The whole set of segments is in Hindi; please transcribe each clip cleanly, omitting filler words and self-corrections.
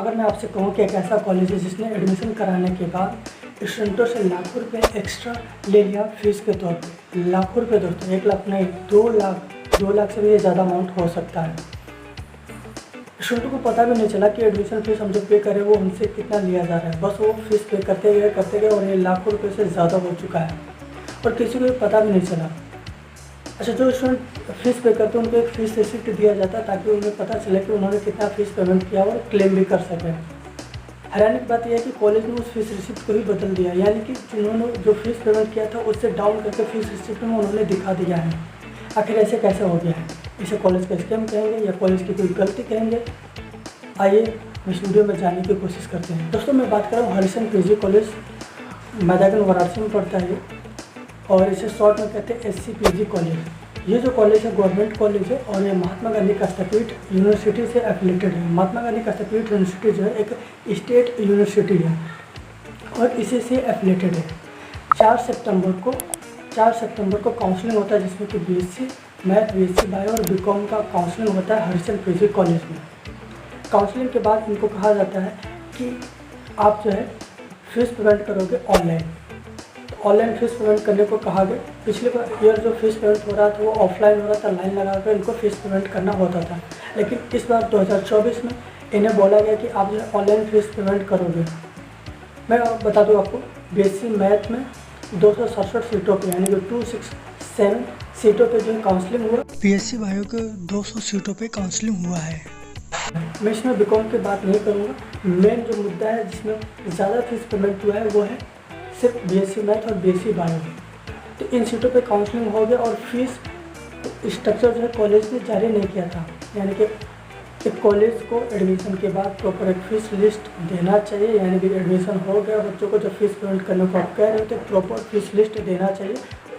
अगर मैं आपसे कहूँ कि एक ऐसा कॉलेज है जिसने एडमिशन कराने के बाद स्टूडेंटों से लाखों रुपए एक्स्ट्रा ले लिया फीस के तौर पे, लाखों रुपए दोस्तों, 1 लाख नहीं 2 लाख से भी ये ज़्यादा अमाउंट हो सकता है। स्टूडेंटों को पता भी नहीं चला कि एडमिशन फीस हम जो पे करें वो उनसे कितना लिया जा रहा है, बस वो फीस पे करते गए और ये लाखों रुपये से ज़्यादा हो चुका है और किसी को भी पता भी नहीं चला। अच्छा, जो स्टूडेंट फीस पे करते हैं उनको एक फ़ीस रिसिप्ट दिया जाता है ताकि उन्हें पता चले कि उन्होंने कितना फ़ीस पेमेंट किया और क्लेम भी कर सकें। हैरानी की बात यह है कि कॉलेज ने उस फीस रिसिप्ट को ही बदल दिया, यानी कि जिन्होंने जो फीस पेमेंट किया था उससे डाउन करके फीस रिसिप्ट में उन्होंने दिखा दिया है। आखिर ऐसे कैसे हो गया है? इसे कॉलेज का स्कैम कहेंगे या कॉलेज की कोई गलती कहेंगे? आइए इस वीडियो में जानने की कोशिश करते हैं। दोस्तों, मैं बात कर रहा हूँ Harrison PG college, Maidagin Varanasi में पड़ता है और इसे शॉर्ट में कहते हैं SCPG कॉलेज। ये जो कॉलेज है गवर्नमेंट कॉलेज है और ये महात्मा गांधी कस्तपीठ यूनिवर्सिटी से एफिलेटेड है। महात्मा गांधी कस्तपीठ यूनिवर्सिटी जो है एक स्टेट यूनिवर्सिटी है और इसी से एफिलेटेड है। 4 सितंबर को काउंसलिंग होता है जिसमें कि BSc मैथ, BSc बायो और BCom का काउंसलिंग होता है हरिसन पीजी कॉलेज में। काउंसलिंग के बाद इनको कहा जाता है कि आप जो है फीस पेमेंट करोगे ऑनलाइन। ऑनलाइन फीस पेमेंट करने को कहा गया। पिछले ईयर जो फीस पेमेंट हो रहा था वो ऑफलाइन हो रहा था, लाइन लगा कर इनको फीस पेमेंट करना होता था, लेकिन इस बार 2024 में इन्हें बोला गया कि आप जो है ऑनलाइन फीस पेमेंट करोगे। मैं बता दूँ आपको, BSc मैथ में 267 सीटों पे यानी कि 267 सीटों पे जो है काउंसलिंग हुआ। BSc बायो के 200 सीटों पे काउंसलिंग हुआ है। मैं इसमें BCom की बात नहीं करूँगा। मेन जो मुद्दा है जिसमें ज़्यादा फीस पेमेंट हुआ है वो है सिर्फ BSc मैथ और BSc बायो। तो इन सीटों पे काउंसलिंग हो गया और फीस स्ट्रक्चर जो है कॉलेज ने जारी नहीं किया था, यानी कि एक कॉलेज को एडमिशन के बाद प्रॉपर एक फीस लिस्ट देना चाहिए, यानी कि एडमिशन हो गया बच्चों को जो फीस पेमेंट करने को आप कह रहे हो तो प्रॉपर फीस लिस्ट देना चाहिए,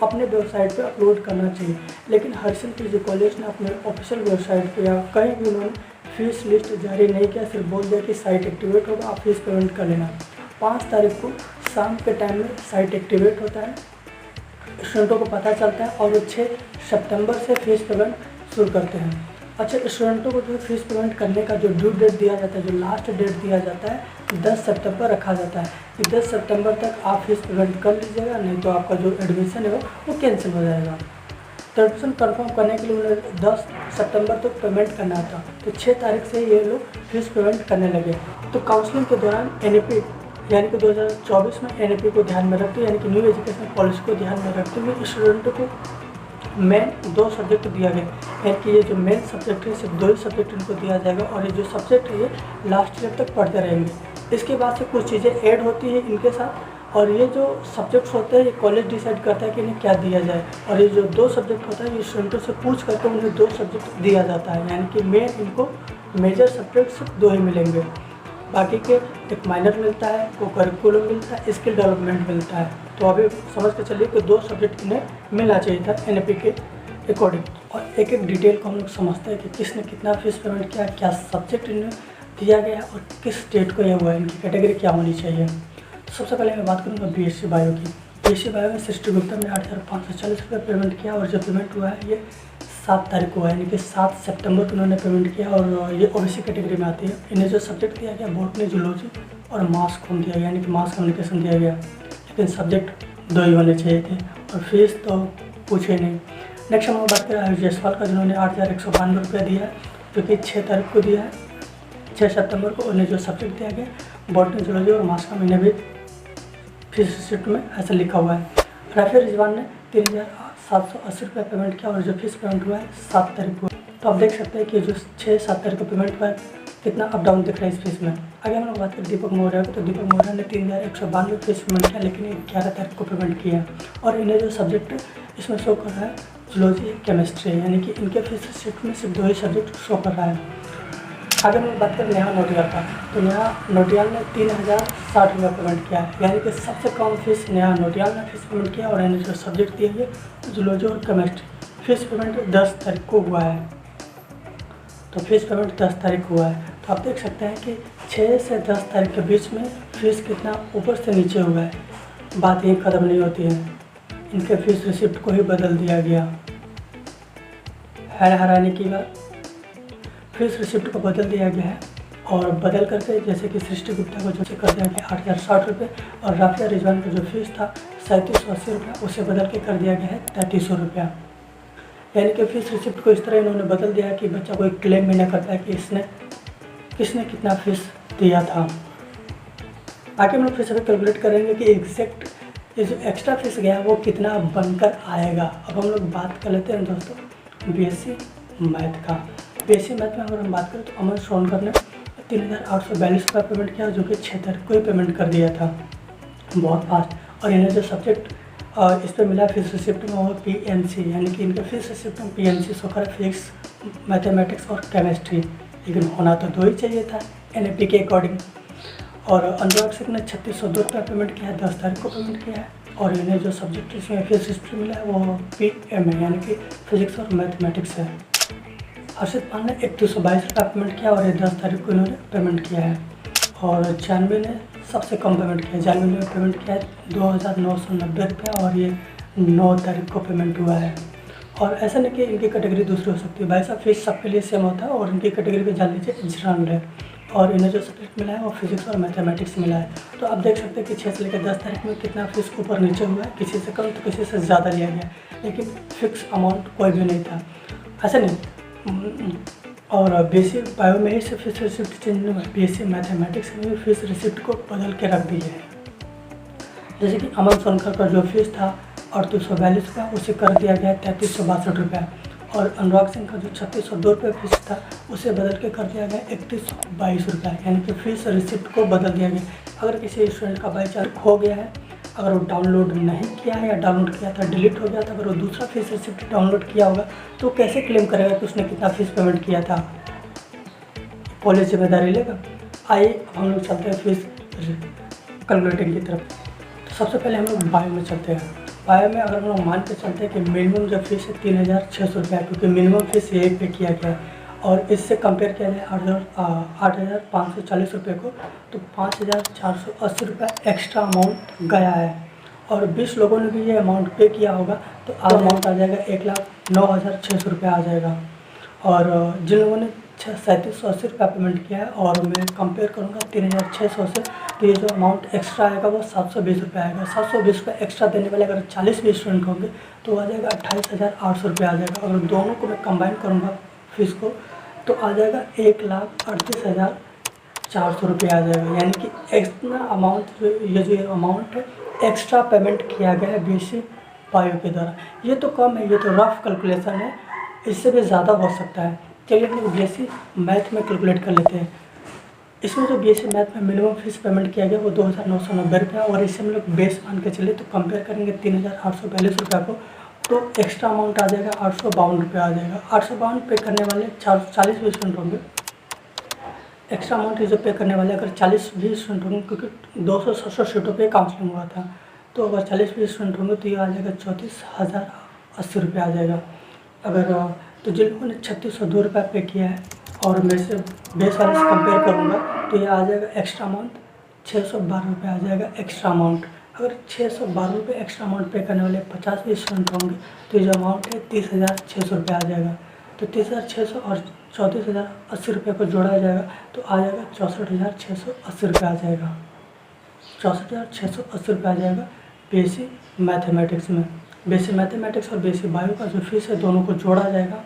अपने वेबसाइट पे अपलोड करना चाहिए। लेकिन हरिसन पीजी कॉलेज ने अपने ऑफिशियल वेबसाइट पे या कहीं भी उन्होंने फीस लिस्ट जारी नहीं किया, सिर्फ बोल दिया कि साइट एक्टिवेट होगा, आप फीस पेमेंट कर लेना। 5 तारीख को शाम के टाइम में साइट एक्टिवेट होता है, स्टूडेंटों को पता चलता है और वो 6 सितंबर से फीस पेमेंट शुरू करते हैं। अच्छा, स्टूडेंटों को जो फीस पेमेंट करने का जो ड्यू डेट दिया जाता है, जो लास्ट डेट दिया जाता है 10 सितंबर रखा जाता है कि 10 सितंबर तक आप फीस पेमेंट कर लीजिएगा, नहीं तो आपका जो एडमिशन है वो कैंसिल हो जाएगा। तो एडमिशन कन्फर्म करने के लिए उन्हें 10 सितंबर तक पेमेंट करना था, तो 6 तारीख से ये लोग फीस पेमेंट करने लगे। तो काउंसलिंग के दौरान NAP यानी कि 2024 में NAP को ध्यान में रखते हुए, यानी कि न्यू एजुकेशन पॉलिसी को ध्यान में रखते हुए स्टूडेंटों को मेन 2 सब्जेक्ट दिया गया, यानी कि ये जो मेन सब्जेक्ट है सिर्फ 2 ही सब्जेक्ट इनको दिया जाएगा और ये जो सब्जेक्ट है ये लास्ट ईयर तक पढ़ते रहेंगे। इसके बाद से कुछ चीज़ें ऐड होती है इनके साथ और ये जो सब्जेक्ट्स होते हैं ये कॉलेज डिसाइड करता है कि इन्हें क्या दिया जाए और ये जो 2 सब्जेक्ट होता है ये स्टूडेंटों से पूछ करके उन्हें 2 सब्जेक्ट दिया जाता है, यानी कि मेन इनको मेजर सब्जेक्ट सिर्फ 2 ही मिलेंगे, बाकी के एक माइनर मिलता है, को करिकुलम मिलता है, स्किल डेवलपमेंट मिलता है। तो अभी समझ के चलिए कि 2 सब्जेक्ट इन्हें मिलना चाहिए था NAP के अकॉर्डिंग। और एक एक डिटेल को हम लोग समझते हैं कि किसने कितना फीस पेमेंट किया, क्या सब्जेक्ट इन्हें दिया गया और किस स्टेट को यह हुआ है, इनकी कैटेगरी क्या होनी चाहिए। तो सबसे पहले मैं बात करूँगा BSc बायो की। BSc बायो में सृष्टि गुप्ता ने 8,540 रुपये पेमेंट किया और जो पेमेंट हुआ है ये 7 तारीख को हुआ है, यानी कि 7 सितंबर को उन्होंने पेमेंट किया और ये OBC कैटेगरी में आती है। इन्हें जो सब्जेक्ट दिया गया बॉटनी, जूलॉजी और मास कॉम दिया गया, यानी कि मास कम्युनिकेशन दिया गया, लेकिन सब्जेक्ट 2 ही होने चाहिए थे और फीस तो पूछे नहीं। नेक्स्ट हम बात करें आयुष जायसवाल का, जिन्होंने 8,192 रुपये दिया है, जो कि 6 तारीख को दिया है, 6 सितंबर को। उन्हें जो सब्जेक्ट दिया गया बॉटनी, जूलॉजी और मास कॉम, इन्हें भी फीस रिसिप्ट में ऐसा लिखा हुआ है। राफी रिजवान ने 3,780 रुपये पेमेंट किया और जो फीस पेमेंट हुआ है 7 तारीख को। तो आप देख सकते हैं कि जो 6-7 तारीख को पेमेंट हुआ है कितना अप डाउन दिख रहा है इस फीस में। आगे हम लोग बात करें दीपक मौर्य की, तो दीपक मौर्य ने 3,192 फीस पेमेंट किया, लेकिन 11 तारीख को पेमेंट किया और इन्हें जो सब्जेक्ट इसमें शो कर रहा है जूलॉजी, केमिस्ट्री, यानी कि इनके फीस रिसिप्ट में सिर्फ 2 ही सब्जेक्ट शो कर रहा है। आगे हम बात करें नेहा नोटियाल का, तो नेहा नोटियाल ने 3,060 रुपये पेमेंट किया है, यानी कि सबसे कम फीस नेहा नोटियाल ने फीस पेमेंट किया और इन्हें जो सब्जेक्ट दिए गए जूलॉजी और केमिस्ट्री। फीस पेमेंट 10 तारीख को हुआ है, तो फीस पेमेंट 10 तारीख हुआ है। तो आप देख सकते हैं कि 6 से 10 तारीख के बीच में फीस कितना ऊपर से नीचे हुआ है। बात यही ख़त्म नहीं होती है, इनके फीस रिसिप्ट को ही बदल दिया गया। हैरानी की बात, फीस रिसिप्ट को बदल दिया गया है और बदल करके जैसे कि सृष्टि गुप्ता को जो कर दिया गया 8,060 रुपये, और राफिया रिजवान का जो फीस था 3780 रुपया, उसे बदल के कर दिया गया है 3300 रुपया। यानी कि फीस रिसिप्ट को इस तरह इन्होंने बदल दिया कि बच्चा कोई क्लेम भी नहीं करता है कि किसने कितना फीस दिया था। आगे हम लोग फिर से कैलकुलेट करेंगे कि एग्जैक्ट ये जो एक्स्ट्रा फीस गया वो कितना बनकर आएगा। अब हम लोग बात कर लेते हैं दोस्तों बीएससी मैथ का। बीएससी मैथ में अगर हम बात करें तो अमन सोनकर ने 3,842 रुपये पेमेंट किया, जो कि 6 तारीख को ही पेमेंट कर दिया था, बहुत फास्ट। और इन्हें जो सब्जेक्ट इस पर मिला फीस रिसिप्ट में वो पीएनसी, यानी कि इनके फीस रिसिप्ट में पीएनसी शो कर फिजिक्स, मैथमेटिक्स और केमिस्ट्री, लेकिन होना तो 2 ही चाहिए था एनएपी के अकॉर्डिंग। और अनुराग सिंह ने 3602 रुपये पेमेंट किया है, 10 तारीख को पेमेंट किया है। और इन्हें जो सब्जेक्ट इसमें फीस हिस्ट्री मिला है वो पीएम है, यानी कि फिजिक्स और मैथमेटिक्स है। हर्षित पाल ने 3122 रुपये पेमेंट किया और ये 10 तारीख को इन्होंने पेमेंट किया है। और जानवी ने सबसे कम पेमेंट किया है, जानवी ने पेमेंट किया है 2,990 रुपये, और ये 9 तारीख को पेमेंट हुआ है। और ऐसा नहीं कि इनकी कैटेगरी दूसरी हो सकती है, भाई साहब फीस सबके लिए सेम होता है, और इनकी कैटेगरी पे जान लीजिए जनरल है। और इन्हें जो सब्जेक्ट मिला है वो फिजिक्स और मैथमेटिक्स मिला है। तो आप देख सकते हैं कि 6 से लेकर 10 तारीख में कितना फीस ऊपर नीचे हुआ है, किसी से कम तो किसी से ज़्यादा लिया गया, लेकिन फिक्स अमाउंट कोई भी नहीं था, ऐसा नहीं। और बीएससी बायो में ही से फीस रिसिप्ट चेंज नहीं हुआ, बीएससी मैथमेटिक्स में भी फीस रिसिप्ट को बदल के रख दी है। जैसे कि अमन सोनकर का जो फीस था 3842 रुपया, उसे कर दिया गया 3362 रुपया। और अनुराग सिंह का जो 3602 रुपये फीस था उसे बदल के कर दिया गया 3122 रुपया, यानी कि फीस रिसिप्ट को बदल दिया गया। अगर किसी स्टूडेंट का बाई चांस खो गया है, अगर वो डाउनलोड नहीं किया है या डाउनलोड किया था डिलीट हो गया था, अगर वो दूसरा फीस रिसिप्ट डाउनलोड किया होगा तो कैसे क्लेम करेगा कि उसने कितना फीस पेमेंट किया था, कॉलेज जिम्मेदारी लेगा। आइए अब हम लोग चलते हैं फीस कैलकुलेटिंग की तरफ। तो सबसे पहले हम लोग बायो में चलते हैं। बायो में अगर हम लोग मान के चलते हैं कि मिनिमम जो फीस है 3,600 रुपया, क्योंकि मिनिमम फीस यही पे किया गया है, और इससे कंपेयर किया जाए 8,540 रुपये को, तो 5,480 रुपया एक्स्ट्रा अमाउंट गया है। और 20 लोगों ने भी ये अमाउंट पे किया होगा तो अमाउंट आ जाएगा 1,09,600 रुपया आ जाएगा। और जिन लोगों ने 3,780 रुपया पेमेंट किया है, और मैं कंपेयर करूँगा 3,600 से, तो ये जो अमाउंट एक्स्ट्रा आएगा वो 720 रुपये आएगा। 720 रुपये एक्स्ट्रा देने वाले अगर 40 भी स्टूडेंट होंगे तो आ जाएगा 28,800 रुपये आ जाएगा। अगर दोनों को मैं कंबाइन करूँगा फीस को तो आ जाएगा 1,38,400 रुपये आ जाएगा। यानी कि इतना अमाउंट ये अमाउंट है एक्स्ट्रा पेमेंट किया गया है बीएससी बायो के द्वारा। ये तो कम है, ये तो रफ कैलकुलेशन है, इससे भी ज़्यादा हो सकता है। चलिए हम लोग बीएससी मैथ में कैलकुलेट कर लेते हैं। इसमें जो बीएससी मैथ में मिनिमम फीस पेमेंट किया गया वो 2,990 रुपया, और इससे हम लोग बेस मान के चले तो कंपेयर करेंगे 3,842 रुपया को, तो एक्स्ट्रा अमाउंट आ जाएगा 852 रुपया आ जाएगा। 852 पे करने वाले 40 भी स्टूडेंट होंगे, एक्स्ट्रा अमाउंट जो पे करने वाले अगर 40 भी स्टूडेंट होंगे, क्योंकि 267 सीटों पे काउंसलिंग हुआ था, तो अगर 40 भी स्टूडेंट होंगे तो ये आ जाएगा 34,080 रुपया आ जाएगा। अगर तो जिन लोगों ने 3,602 रुपया पे किया है और मैं से बेस वाले से कंपेयर करूँगा तो ये आ जाएगा एक्स्ट्रा अमाउंट 612 रुपये आ जाएगा एक्स्ट्रा अमाउंट। अगर 612 रुपये एक्स्ट्रा अमाउंट पे करने वाले 50 भी स्टूडेंट होंगे तो ये जो अमाउंट है 30,600 रुपये आ जाएगा। तो 30,600 और 34,080 रुपये को जोड़ा जाएगा तो आ जाएगा 64,680 रुपये आ जाएगा। 64,680 रुपये आ जाएगा बीएससी मैथमेटिक्स में। बीएससी मैथमेटिक्स और बीएससी बायो का जो फीस है दोनों को जोड़ा जाएगा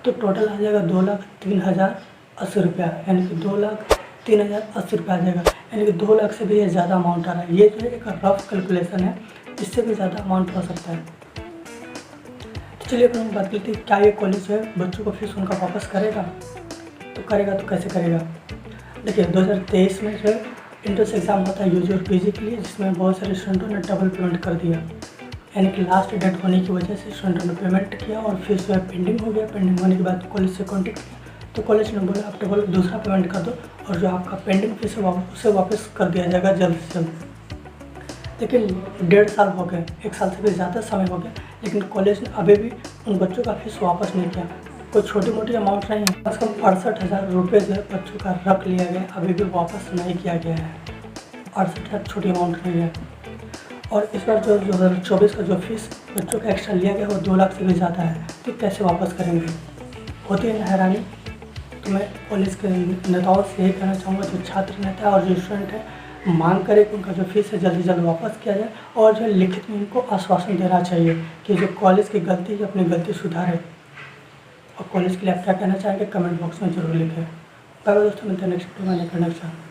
तो टोटल आ जाएगा 2,03,080 रुपया, यानी कि 2,03,080 रुपया आ जाएगा। यानी कि 2 लाख से भी ये ज़्यादा अमाउंट आ रहा है। ये जो है एक रफ कैलकुलेशन है, इससे भी ज़्यादा अमाउंट हो सकता है। तो चलिए अपन बात करते हैं क्या ये कॉलेज जो है बच्चों को फीस उनका वापस करेगा। तो करेगा तो कैसे करेगा। देखिए 2023 में जो है इंट्रेंस एग्ज़ाम होता है यूजी और पीजी के लिए, जिसमें बहुत सारे स्टूडेंटों ने डबल पेमेंट कर दिया, यानी कि लास्ट डेट होने की वजह से स्टूडेंटों ने पेमेंट किया और फीस जो है पेंडिंग हो गया। पेंडिंग होने के बाद कॉलेज से कॉन्टेक्ट किया तो कॉलेज ने बोला आप डबल दूसरा पेमेंट कर दो और जो आपका पेंडिंग फीस है उसे वापस कर दिया जाएगा जल्द से जल्द। लेकिन 1.5 साल हो गए, 1 साल से भी ज़्यादा समय हो गया, लेकिन कॉलेज ने अभी भी उन बच्चों का फीस वापस नहीं किया। कोई छोटी मोटी अमाउंट नहीं है, कम से कम 68,000 रुपये जो है बच्चों का रख लिया गया, अभी भी वापस नहीं किया गया है। 68,000 छोटी अमाउंट नहीं है। और इस बार जो 2024 का जो फीस बच्चों का एक्स्ट्रा लिया गया वो 2 लाख से भी ज़्यादा है, तो कैसे वापस करेंगे। होती है ना हैरानी। तो मैं कॉलेज के नेताओं से यही कहना चाहूँगा, जो छात्र नेता है और जो स्टूडेंट है, मांग करें कि उनका जो फीस है जल्द से जल्द वापस किया जाए, और जो लिखित में उनको आश्वासन देना चाहिए कि जो कॉलेज की गलती है अपनी गलती सुधारें। और कॉलेज के लिए आप क्या कहना चाहेंगे कमेंट बॉक्स में ज़रूर लिखें। बाय बाय दोस्तों, मिलते हैं नेक्स्ट वीडियो में नेक्स्ट।